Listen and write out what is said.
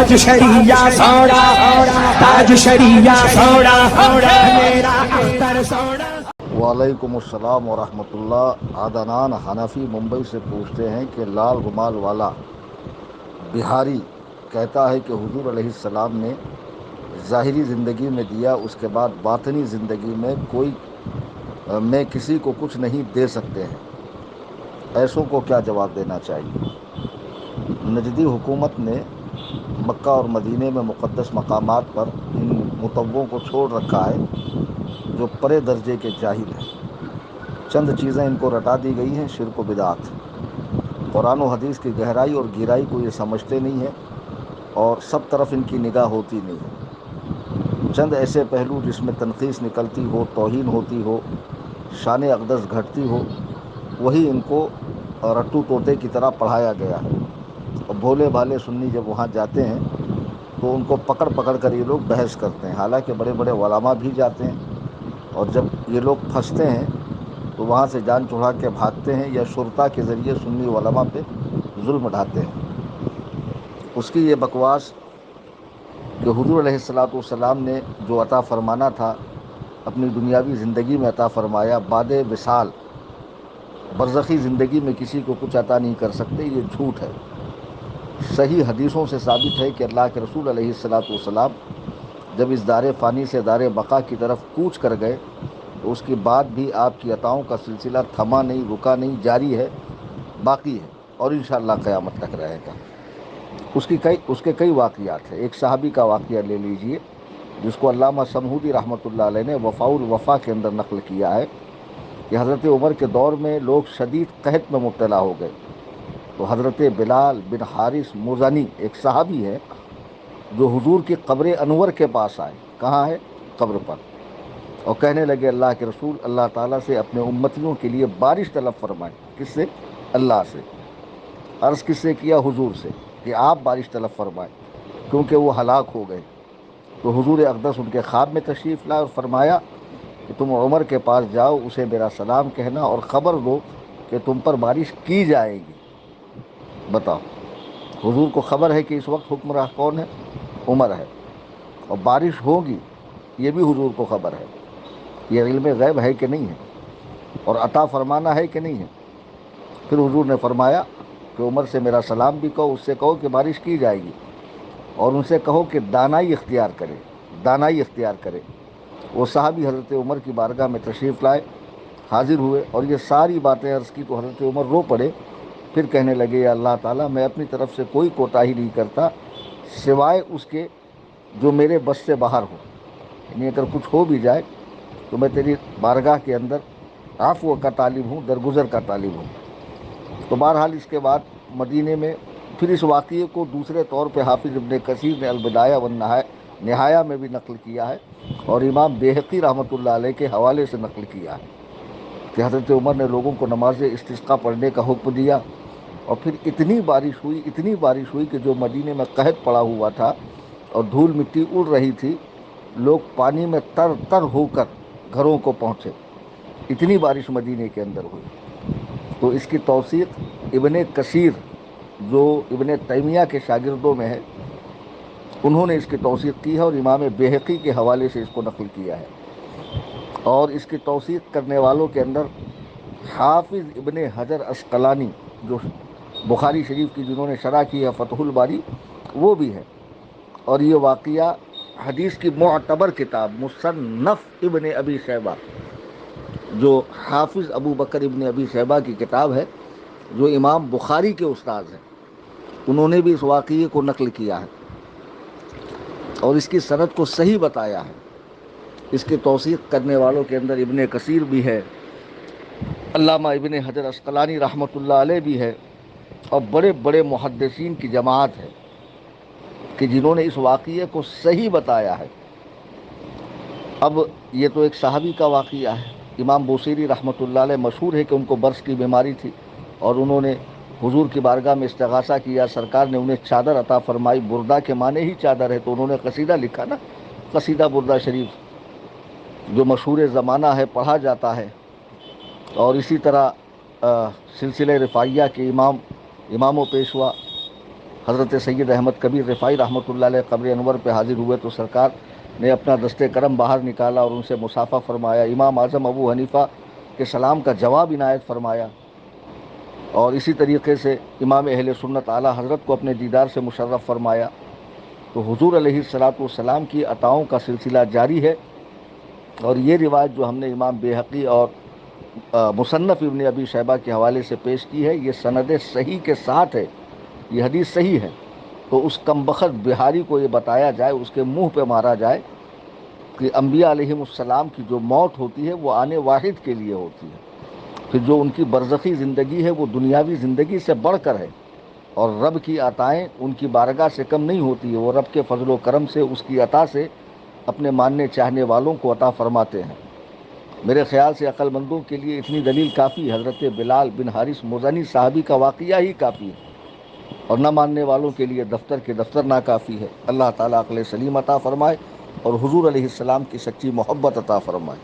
تاج شریعہ سوڑا تاج شریعہ سوڑا میرا اختر سوڑا۔ وعلیکم السلام ورحمۃ اللہ۔ عدنان حنفی ممبئی سے پوچھتے ہیں کہ لال رومال والا بہاری کہتا ہے کہ حضور علیہ السلام نے ظاہری زندگی میں دیا، اس کے بعد باطنی زندگی میں کسی کو کچھ نہیں دے سکتے ہیں، ایسوں کو کیا جواب دینا چاہیے؟ نجدی حکومت نے مکہ اور مدینے میں مقدس مقامات پر ان متووں کو چھوڑ رکھا ہے جو پرے درجے کے جاہل ہیں۔ چند چیزیں ان کو رٹا دی گئی ہیں، شرک و بدعت۔ قرآن و حدیث کی گہرائی اور گہرائی کو یہ سمجھتے نہیں ہیں اور سب طرف ان کی نگاہ ہوتی نہیں ہے۔ چند ایسے پہلو جس میں تنقیص نکلتی ہو، توہین ہوتی ہو، شان اقدس گھٹتی ہو، وہی ان کو رٹو طوطے کی طرح پڑھایا گیا ہے۔ اور بھولے بھالے سنی جب وہاں جاتے ہیں تو ان کو پکڑ پکڑ کر یہ لوگ بحث کرتے ہیں، حالانکہ بڑے بڑے علماء بھی جاتے ہیں، اور جب یہ لوگ پھنستے ہیں تو وہاں سے جان چھڑا کے بھاگتے ہیں یا شرطا کے ذریعے سنی علماء پہ ظلم ڈھاتے ہیں۔ اس کی یہ بکواس کہ حضور علیہ السلام نے جو عطا فرمانا تھا اپنی دنیاوی زندگی میں عطا فرمایا، بعد وصال برزخی زندگی میں کسی کو کچھ عطا نہیں کر سکتے، یہ جھوٹ ہے۔ صحیح حدیثوں سے ثابت ہے کہ اللہ کے رسول علیہ السلام جب اس دار فانی سے دار بقا کی طرف کوچ کر گئے تو اس کے بعد بھی آپ کی عطاؤں کا سلسلہ تھما نہیں، رکا نہیں، جاری ہے، باقی ہے، اور انشاءاللہ قیامت تک رہے گا۔ اس کے کئی واقعات ہیں۔ ایک صحابی کا واقعہ لے لیجئے جس کو علامہ سمہودی رحمۃ اللہ علیہ نے وفاء الوفا کے اندر نقل کیا ہے کہ حضرت عمر کے دور میں لوگ شدید قحط میں مبتلا ہو گئے تو حضرت بلال بن حارث مزنی ایک صحابی ہے جو حضور کی قبر انور کے پاس آئے۔ کہاں ہے؟ قبر پر، اور کہنے لگے اللہ کے رسول، اللہ تعالیٰ سے اپنے امتیوں کے لیے بارش طلب فرمائیں۔ کس سے؟ اللہ سے۔ عرض کس سے کیا؟ حضور سے، کہ آپ بارش طلب فرمائیں کیونکہ وہ ہلاک ہو گئے۔ تو حضور اقدس ان کے خواب میں تشریف لائے اور فرمایا کہ تم عمر کے پاس جاؤ، اسے میرا سلام کہنا اور خبر دو کہ تم پر بارش کی جائے گی۔ بتاؤ، حضور کو خبر ہے کہ اس وقت حکمراں کون ہے؟ عمر ہے، اور بارش ہوگی یہ بھی حضور کو خبر ہے۔ یہ علم غیب ہے کہ نہیں ہے؟ اور عطا فرمانا ہے کہ نہیں ہے؟ پھر حضور نے فرمایا کہ عمر سے میرا سلام بھی کہو، اس سے کہو کہ بارش کی جائے گی، اور ان سے کہو کہ دانائی اختیار کرے، دانائی اختیار کرے۔ وہ صحابی حضرت عمر کی بارگاہ میں تشریف لائے، حاضر ہوئے، اور یہ ساری باتیں عرض کی تو حضرت عمر رو پڑے۔ پھر کہنے لگے، یا اللہ تعالیٰ، میں اپنی طرف سے کوئی کوتاہی نہیں کرتا سوائے اس کے جو میرے بس سے باہر ہو، یعنی اگر کچھ ہو بھی جائے تو میں تیری بارگاہ کے اندر عفو کا طالب ہوں، درگزر کا طالب ہوں۔ تو بہرحال اس کے بعد مدینے میں پھر اس واقعے کو دوسرے طور پہ حافظ ابن کثیر نے البدایہ والنہایہ میں بھی نقل کیا ہے، اور امام بیہقی رحمۃ اللہ علیہ کے حوالے سے نقل کیا ہے کہ حضرت عمر نے لوگوں کو نماز استسقاء پڑھنے کا حکم دیا، اور پھر اتنی بارش ہوئی کہ جو مدینے میں قحط پڑا ہوا تھا اور دھول مٹی اڑ رہی تھی، لوگ پانی میں تر تر ہو کر گھروں کو پہنچے، اتنی بارش مدینے کے اندر ہوئی۔ تو اس کی توثیق ابن کثیر جو ابن تیمیہ کے شاگردوں میں ہے، انہوں نے اس کی توثیق کی ہے، اور امام بیہقی کے حوالے سے اس کو نقل کیا ہے۔ اور اس کی توثیق کرنے والوں کے اندر حافظ ابن حجر عسقلانی جو بخاری شریف کی جنہوں نے شرح کی ہے فتح الباری، وہ بھی ہے۔ اور یہ واقعہ حدیث کی معتبر کتاب مصنف ابن ابی شیبہ، جو حافظ ابو بکر ابن ابی شیبہ کی کتاب ہے، جو امام بخاری کے استاد ہیں، انہوں نے بھی اس واقعے کو نقل کیا ہے اور اس کی سند کو صحیح بتایا ہے۔ اس کی توثیق کرنے والوں کے اندر ابن کثیر بھی ہے، علامہ ابن حجر عسقلانی رحمۃ اللہ علیہ بھی ہے، اور بڑے بڑے محدثین کی جماعت ہے کہ جنہوں نے اس واقعے کو صحیح بتایا ہے۔ اب یہ تو ایک صحابی کا واقعہ ہے۔ امام بوصیری رحمۃ اللہ علیہ مشہور ہے کہ ان کو برص کی بیماری تھی، اور انہوں نے حضور کی بارگاہ میں استغاثہ کیا، سرکار نے انہیں چادر عطا فرمائی۔ بردہ کے معنی ہی چادر ہے، تو انہوں نے قصیدہ لکھا نا، قصیدہ بردہ شریف، جو مشہور زمانہ ہے، پڑھا جاتا ہے۔ اور اسی طرح سلسلہ رفاعیہ کے امام و پیشوا حضرت سید احمد کبیر رفاعی رحمۃ اللہ علیہ قبر انور پہ حاضر ہوئے تو سرکار نے اپنا دست کرم باہر نکالا اور ان سے مصافحہ فرمایا. امام اعظم ابو حنیفہ کے سلام کا جواب عنایت فرمایا. اور اسی طریقے سے امام اہل سنت اعلیٰ حضرت کو اپنے دیدار سے مشرف فرمایا. تو حضور علیہ الصلاۃ والسلام کی عطاؤں کا سلسلہ جاری ہے. اور یہ روایت جو ہم نے امام بیہقی اور مصنف ابن ابی شیبہ کے حوالے سے پیش کی ہے، یہ سند صحیح کے ساتھ ہے، یہ حدیث صحیح ہے. تو اس کمبخت بہاری کو یہ بتایا جائے، اس کے منہ پہ مارا جائے کہ انبیاء علیہم السلام کی جو موت ہوتی ہے وہ آنے واحد کے لیے ہوتی ہے، پھر جو ان کی برزخی زندگی ہے وہ دنیاوی زندگی سے بڑھ کر ہے، اور رب کی عطائیں ان کی بارگاہ سے کم نہیں ہوتی ہے. وہ رب کے فضل و کرم سے، اس کی عطا سے اپنے ماننے چاہنے والوں کو عطا فرماتے ہیں. میرے خیال سے عقل مندوں کے لیے اتنی دلیل کافی، حضرت بلال بن حارث مزنی صحابی کا واقعہ ہی کافی ہے، اور نہ ماننے والوں کے لیے دفتر کے دفتر ناکافی ہے. اللہ تعالیٰ عقل سلیم عطا فرمائے اور حضور علیہ السلام کی سچی محبت عطا فرمائے.